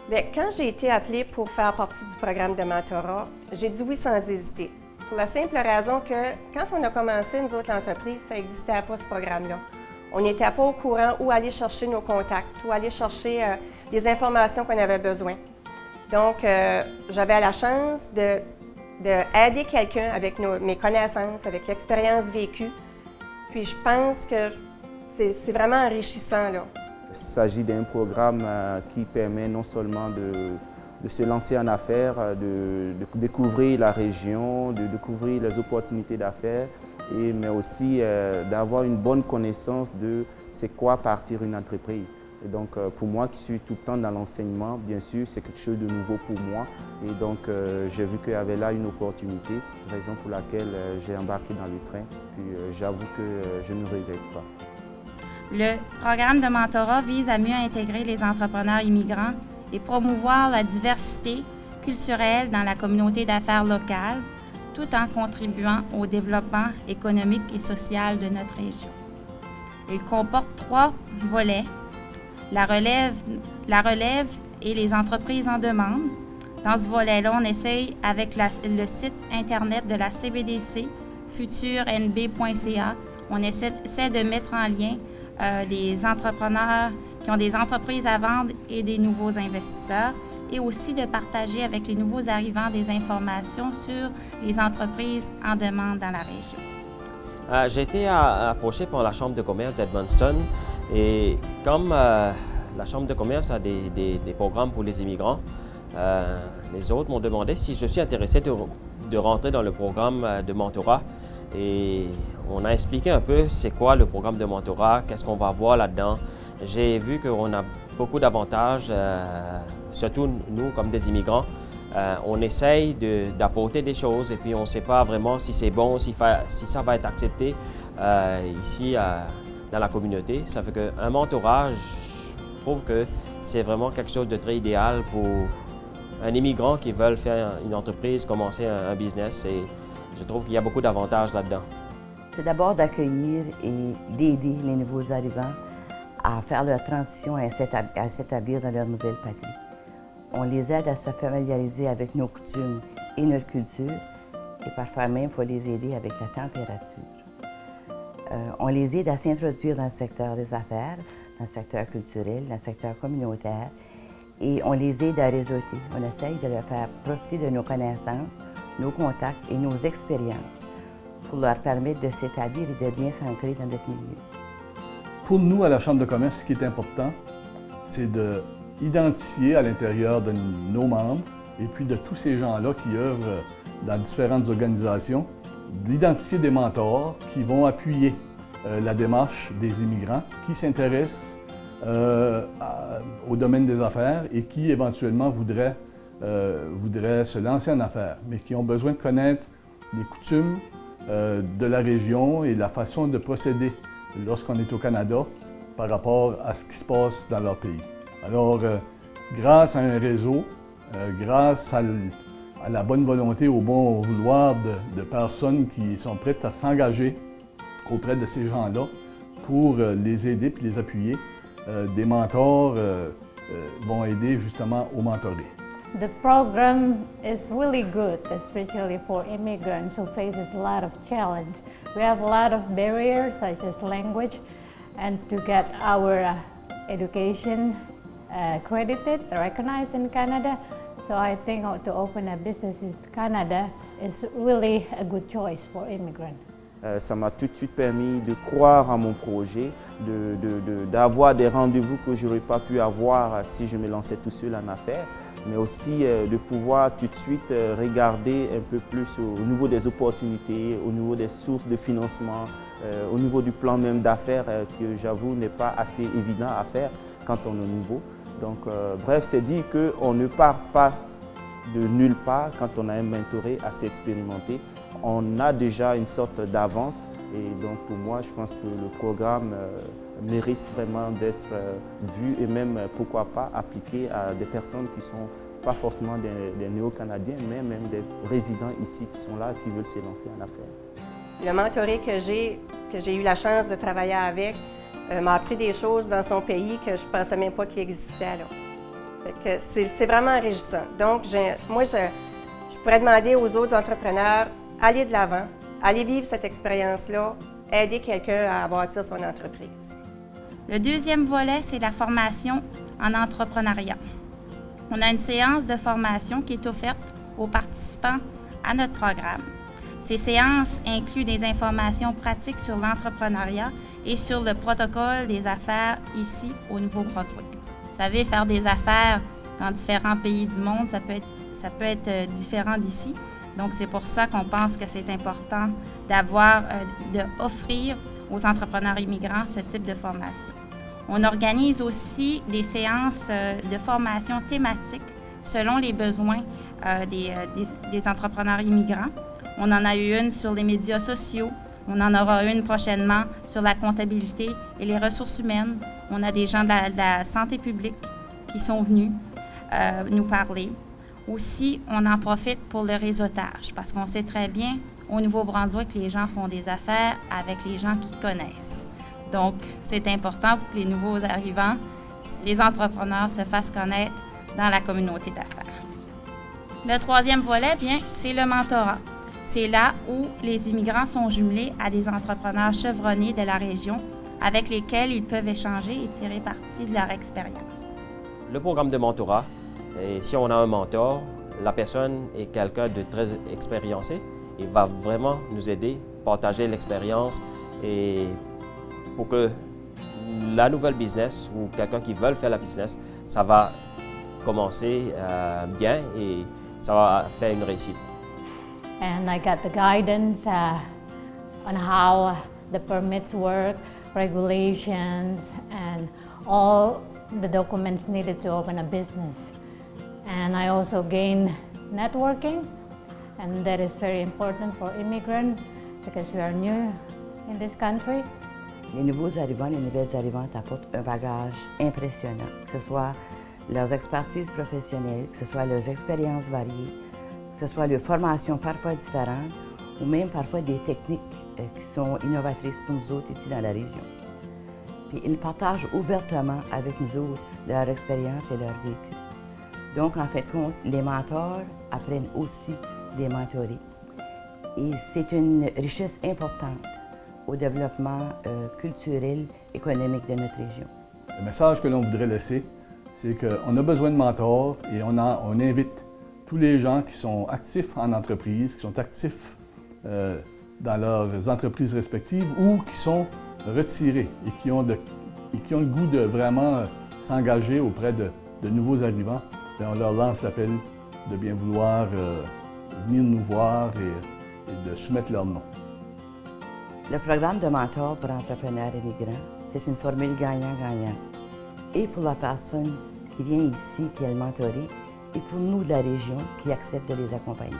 Bien, quand j'ai été appelée pour faire partie du programme de mentorat, j'ai dit oui sans hésiter. Pour la simple raison que quand on a commencé, nous autres, l'entreprise, ça n'existait pas ce programme-là. On n'était pas au courant où aller chercher nos contacts, où aller chercher les informations qu'on avait besoin. Donc, j'avais la chance d'aider quelqu'un avec mes connaissances, avec l'expérience vécue. Puis je pense que c'est vraiment enrichissant, là. Il s'agit d'un programme qui permet non seulement de se lancer en affaires, de découvrir la région, de découvrir les opportunités d'affaires, mais aussi d'avoir une bonne connaissance de c'est quoi partir une entreprise. Et donc pour moi qui suis tout le temps dans l'enseignement, bien sûr, c'est quelque chose de nouveau pour moi. Et donc j'ai vu qu'il y avait là une opportunité, raison pour laquelle j'ai embarqué dans le train. Puis j'avoue que je ne regrette pas. Le programme de mentorat vise à mieux intégrer les entrepreneurs immigrants et promouvoir la diversité culturelle dans la communauté d'affaires locale, tout en contribuant au développement économique et social de notre région. Il comporte 3 volets: la relève et les entreprises en demande. Dans ce volet-là, on essaye avec le site Internet de la CBDC, futurenb.ca, on essaie de mettre en lien des entrepreneurs qui ont des entreprises à vendre et des nouveaux investisseurs, et aussi de partager avec les nouveaux arrivants des informations sur les entreprises en demande dans la région. J'ai été approché par la Chambre de commerce d'Edmundston et comme la Chambre de commerce a des programmes pour les immigrants, les autres m'ont demandé si je suis intéressé de rentrer dans le programme de mentorat. Et on a expliqué un peu c'est quoi le programme de mentorat, qu'est-ce qu'on va voir là-dedans. J'ai vu qu'on a beaucoup d'avantages, surtout nous comme des immigrants. On essaye d'apporter des choses et puis on ne sait pas vraiment si c'est bon, si ça va être accepté ici dans la communauté. Ça fait qu'un mentorat, je trouve que c'est vraiment quelque chose de très idéal pour un immigrant qui veut faire une entreprise, commencer un business. Et je trouve qu'il y a beaucoup d'avantages là-dedans. C'est d'abord d'accueillir et d'aider les nouveaux arrivants à faire leur transition et à s'établir dans leur nouvelle patrie. On les aide à se familiariser avec nos coutumes et notre culture, et parfois même, il faut les aider avec la température. On les aide à s'introduire dans le secteur des affaires, dans le secteur culturel, dans le secteur communautaire, et on les aide à réseauter. On essaye de leur faire profiter de nos connaissances, nos contacts et nos expériences pour leur permettre de s'établir et de bien s'ancrer dans notre milieu. Pour nous, à la Chambre de commerce, ce qui est important, c'est d'identifier à l'intérieur de nos membres et puis de tous ces gens-là qui œuvrent dans différentes organisations, d'identifier des mentors qui vont appuyer la démarche des immigrants qui s'intéressent au domaine des affaires et qui éventuellement voudraient se lancer en affaires, mais qui ont besoin de connaître les coutumes de la région et la façon de procéder lorsqu'on est au Canada par rapport à ce qui se passe dans leur pays. Alors, grâce à un réseau, grâce à la bonne volonté, au bon vouloir de personnes qui sont prêtes à s'engager auprès de ces gens-là pour les aider puis les appuyer, des mentors vont aider justement au mentorer. The program is really good, especially for immigrants who faces a lot of challenge. We have a lot of barriers such as language, and to get our education credited, recognized in Canada. So I think to open a business in Canada is really a good choice for immigrants. Ça m'a tout de suite permis de croire à mon projet, d'avoir des rendez-vous que je n'aurais pas pu avoir si je me lançais tout seul en affaires, mais aussi de pouvoir tout de suite regarder un peu plus au niveau des opportunités, au niveau des sources de financement, au niveau du plan même d'affaires que j'avoue n'est pas assez évident à faire quand on est nouveau. Donc bref, c'est dire qu'on ne part pas de nulle part quand on a un mentoré assez expérimenté. On a déjà une sorte d'avance et donc pour moi, je pense que le programme mérite vraiment d'être vu et même, pourquoi pas, appliqué à des personnes qui ne sont pas forcément des néo-canadiens, mais même des résidents ici qui sont là, qui veulent se lancer en affaires. Le mentoré que j'ai eu la chance de travailler avec m'a appris des choses dans son pays que je ne pensais même pas qu'il existait là. Fait que c'est vraiment enrichissant. Donc, moi, je pourrais demander aux autres entrepreneurs, allez de l'avant, allez vivre cette expérience-là, aider quelqu'un à bâtir son entreprise. Le deuxième volet, c'est la formation en entrepreneuriat. On a une séance de formation qui est offerte aux participants à notre programme. Ces séances incluent des informations pratiques sur l'entrepreneuriat et sur le protocole des affaires ici au Nouveau-Brunswick. Vous savez, faire des affaires dans différents pays du monde, ça peut être différent d'ici. Donc, c'est pour ça qu'on pense que c'est important d'offrir aux entrepreneurs immigrants ce type de formation. On organise aussi des séances de formation thématiques selon les besoins des entrepreneurs immigrants. On en a eu une sur les médias sociaux. On en aura une prochainement sur la comptabilité et les ressources humaines. On a des gens de la santé publique qui sont venus nous parler. Aussi, on en profite pour le réseautage parce qu'on sait très bien au Nouveau-Brunswick que les gens font des affaires avec les gens qu'ils connaissent. Donc, c'est important pour que les nouveaux arrivants, les entrepreneurs se fassent connaître dans la communauté d'affaires. Le troisième volet, bien, c'est le mentorat. C'est là où les immigrants sont jumelés à des entrepreneurs chevronnés de la région avec lesquels ils peuvent échanger et tirer parti de leur expérience. Le programme de mentorat, et si on a un mentor, la personne est quelqu'un de très expériencé et va vraiment nous aider, partager l'expérience et pour que la nouvelle business ou quelqu'un qui veut faire la business, ça va commencer bien et ça va faire une réussite. And I got the guidance on how the permits work, regulations, and all the documents needed to open a business. And I also gained networking, and that is very important for immigrants because we are new in this country. Les nouveaux arrivants, les nouvelles arrivantes apportent un bagage impressionnant, que ce soit leurs expertises professionnelles, que ce soit leurs expériences variées, que ce soit leurs formations parfois différentes ou même parfois des techniques qui sont innovatrices pour nous autres ici dans la région. Puis ils partagent ouvertement avec nous autres leur expérience et leur vécu. Donc, en fait, les mentors apprennent aussi des mentorés. Et c'est une richesse importante au développement culturel, économique de notre région. Le message que l'on voudrait laisser, c'est qu'on a besoin de mentors et on invite tous les gens qui sont actifs en entreprise, qui sont actifs dans leurs entreprises respectives ou qui sont retirés et qui ont le goût de vraiment s'engager auprès de nouveaux arrivants. Bien, on leur lance l'appel de bien vouloir venir nous voir et de soumettre leur nom. Le programme de mentor pour entrepreneurs immigrants, c'est une formule gagnant-gagnant. Et pour la personne qui vient ici, qui est mentorée, et pour nous de la région qui accepte de les accompagner.